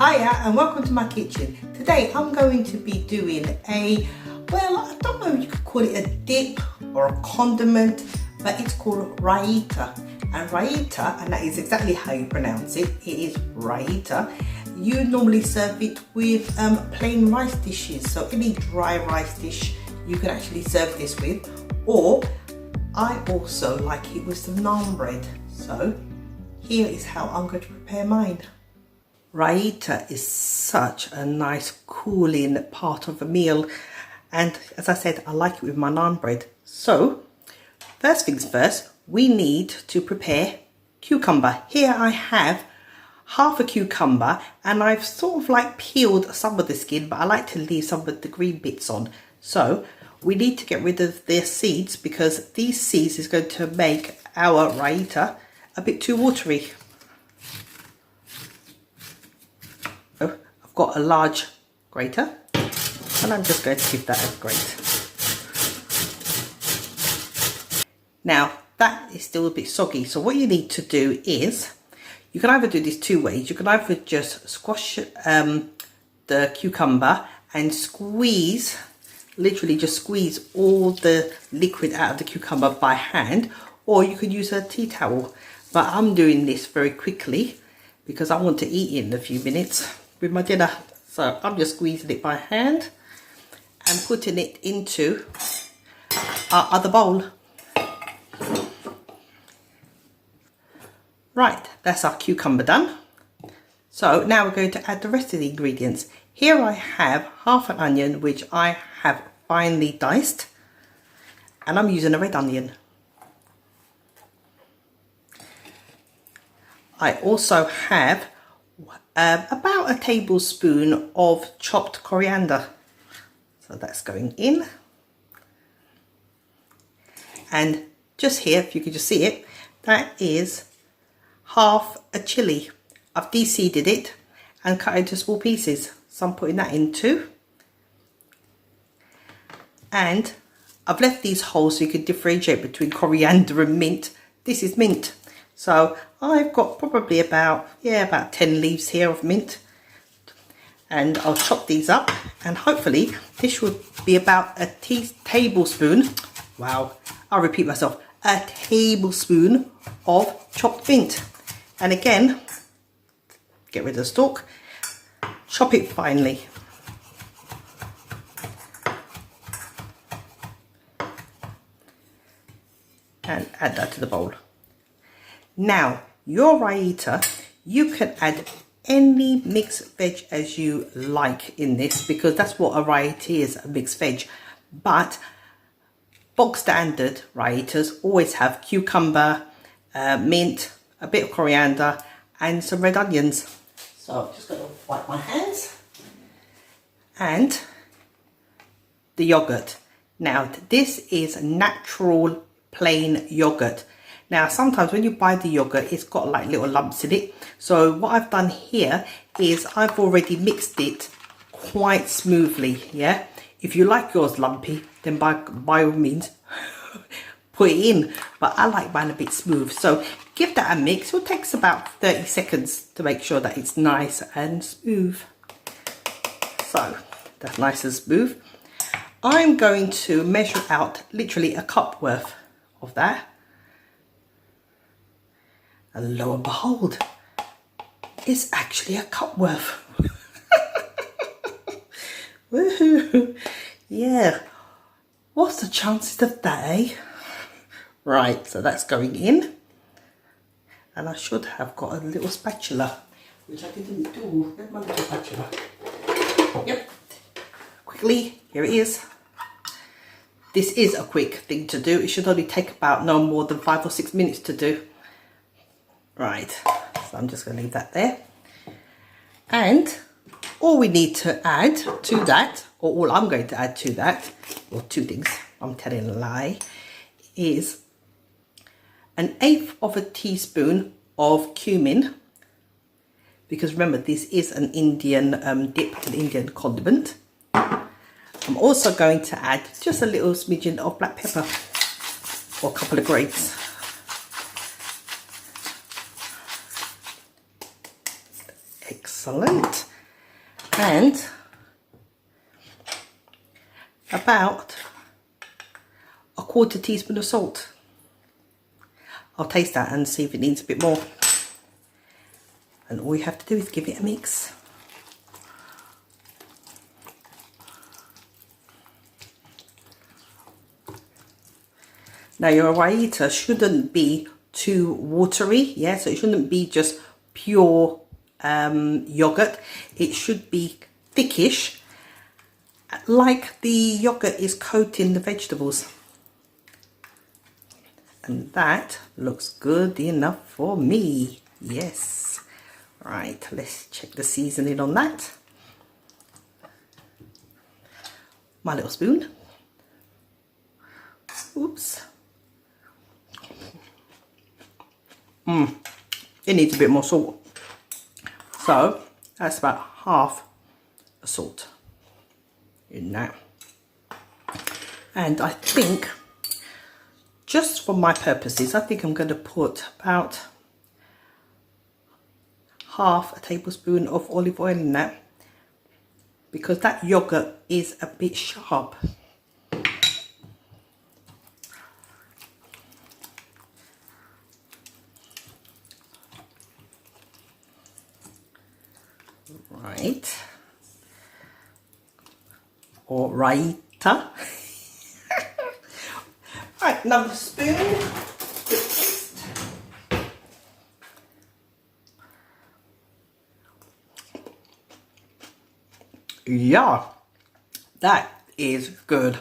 Hiya and welcome to my kitchen. Today I'm going to be doing well, I don't know if you could call it a dip or a condiment, but it's called Raita. And Raita, and that is exactly how you pronounce it, it is Raita. You normally serve it with plain rice dishes, so any dry rice dish you can actually serve this with, or I also like it with some naan bread. So here is how I'm going to prepare mine. Raita is such a nice cooling part of a meal, and as I said, I like it with my naan bread. So first things first, we need to prepare cucumber. Here I have half a cucumber and I've sort of like peeled some of the skin, but I like to leave some of the green bits on. So we need to get rid of their seeds because these seeds is going to make our raita a bit too watery. So I've got a large grater and I'm just going to give that a grate. Now that is still a bit soggy, so what you need to do is, you can either do this two ways. You can either just squash the cucumber and squeeze, literally just squeeze all the liquid out of the cucumber by hand, or you could use a tea towel. But I'm doing this very quickly because I want to eat it in a few minutes with my dinner. So I'm just squeezing it by hand and putting it into our other bowl. Right, that's our cucumber done. So now we're going to add the rest of the ingredients. Here I have half an onion, which I have finely diced, and I'm using a red onion. I also have about a tablespoon of chopped coriander. So that's going in. And just here, if you could just see it, that is half a chilli. I've de-seeded it and cut it into small pieces, so I'm putting that in too. And I've left these holes so you can differentiate between coriander and mint. This is mint, so I've got probably about 10 leaves here of mint, and I'll chop these up, and hopefully this should be about a tablespoon. Wow, I'll repeat myself, a tablespoon of chopped mint. And again, get rid of the stalk, chop it finely. And add that to the bowl. Now, your raita, you can add any mixed veg as you like in this, because that's what a raita is, a mixed veg. But bog standard raitas always have cucumber, mint, a bit of coriander and some red onions. So I'm just going to wipe my hands. And the yogurt. Now this is natural plain yogurt. Now sometimes when you buy the yogurt, it's got like little lumps in it. So what I've done here is I've already mixed it quite smoothly. Yeah, if you like yours lumpy, then by all means put it in, but I like mine a bit smooth. So give that a mix. It takes about 30 seconds to make sure that it's nice and smooth. So that's nice and smooth. I'm going to measure out literally a cup worth of that, and lo and behold, it's actually a cup worth. Woohoo! Yeah, what's the chances of that, eh? Right, so that's going in, and I should have got a little spatula, which I didn't do. Where's my little spatula? Yep, quickly, here it is. This is a quick thing to do. It should only take about no more than 5 or 6 minutes to do. Right, so I'm just going to leave that there. And all we need to add to that, or all I'm going to add to that, or two things, I'm telling a lie, is 1/8 of a teaspoon of cumin, because remember this is an Indian dip, an Indian condiment. I'm also going to add just a little smidgen of black pepper, or a couple of grates. Excellent. and about a 1/4 teaspoon of salt. I'll taste that and see if it needs a bit more. And all you have to do is give it a mix. Now your raita shouldn't be too watery, yeah, so it shouldn't be just pure yogurt. It should be thickish, like the yogurt is coating the vegetables. And that looks good enough for me. Yes. Right, let's check the seasoning on that. My little spoon. Oops. It needs a bit more salt. So that's about half a salt in that. And I think, just for my purposes, I think I'm going to put about half a tablespoon of olive oil in that, because that yogurt is a bit sharp. Right, or Raita. Right, another spoon. Yeah, that is good.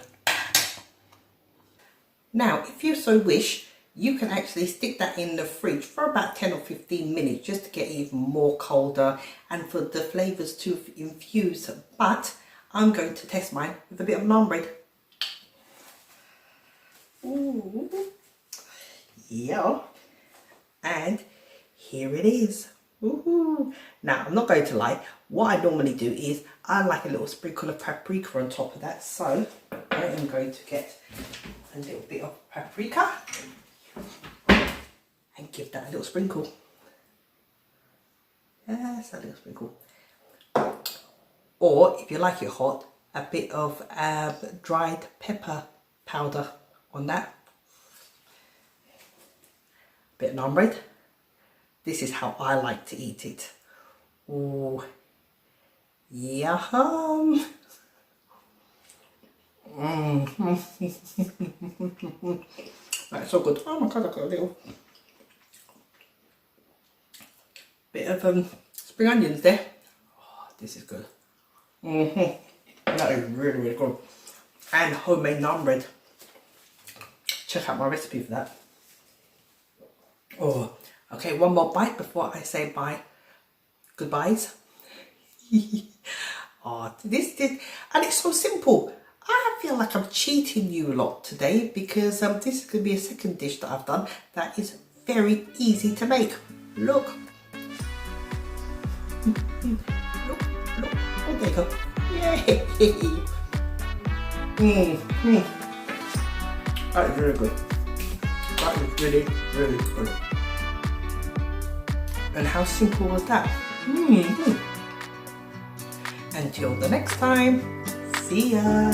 Now, if you so wish, you can actually stick that in the fridge for about 10 or 15 minutes just to get even more colder and for the flavours to infuse. But I'm going to test mine with a bit of naan bread. Ooh, yeah, and here it is. Ooh. Now, I'm not going to lie, what I normally do is I like a little sprinkle of paprika on top of that, so I am going to get a little bit of paprika and give that a little sprinkle. Yes, a little sprinkle. Or if you like it hot, a bit of dried pepper powder on that. Bit of naan bread. This is how I like to eat it. Ooh, yum. That's so good. Oh my god, I've got a little bit of spring onions there. Oh, this is good. That is really, really good. And homemade naan bread. Check out my recipe for that. Oh, okay, one more bite before I say bye. Goodbyes. Oh, this and it's so simple. I feel like I'm cheating you a lot today because this is going to be a second dish that I've done that is very easy to make. Look. Look. Oh, there you go. Yay. That is really good. That is really, really good. And how simple was that? Until the next time, see ya!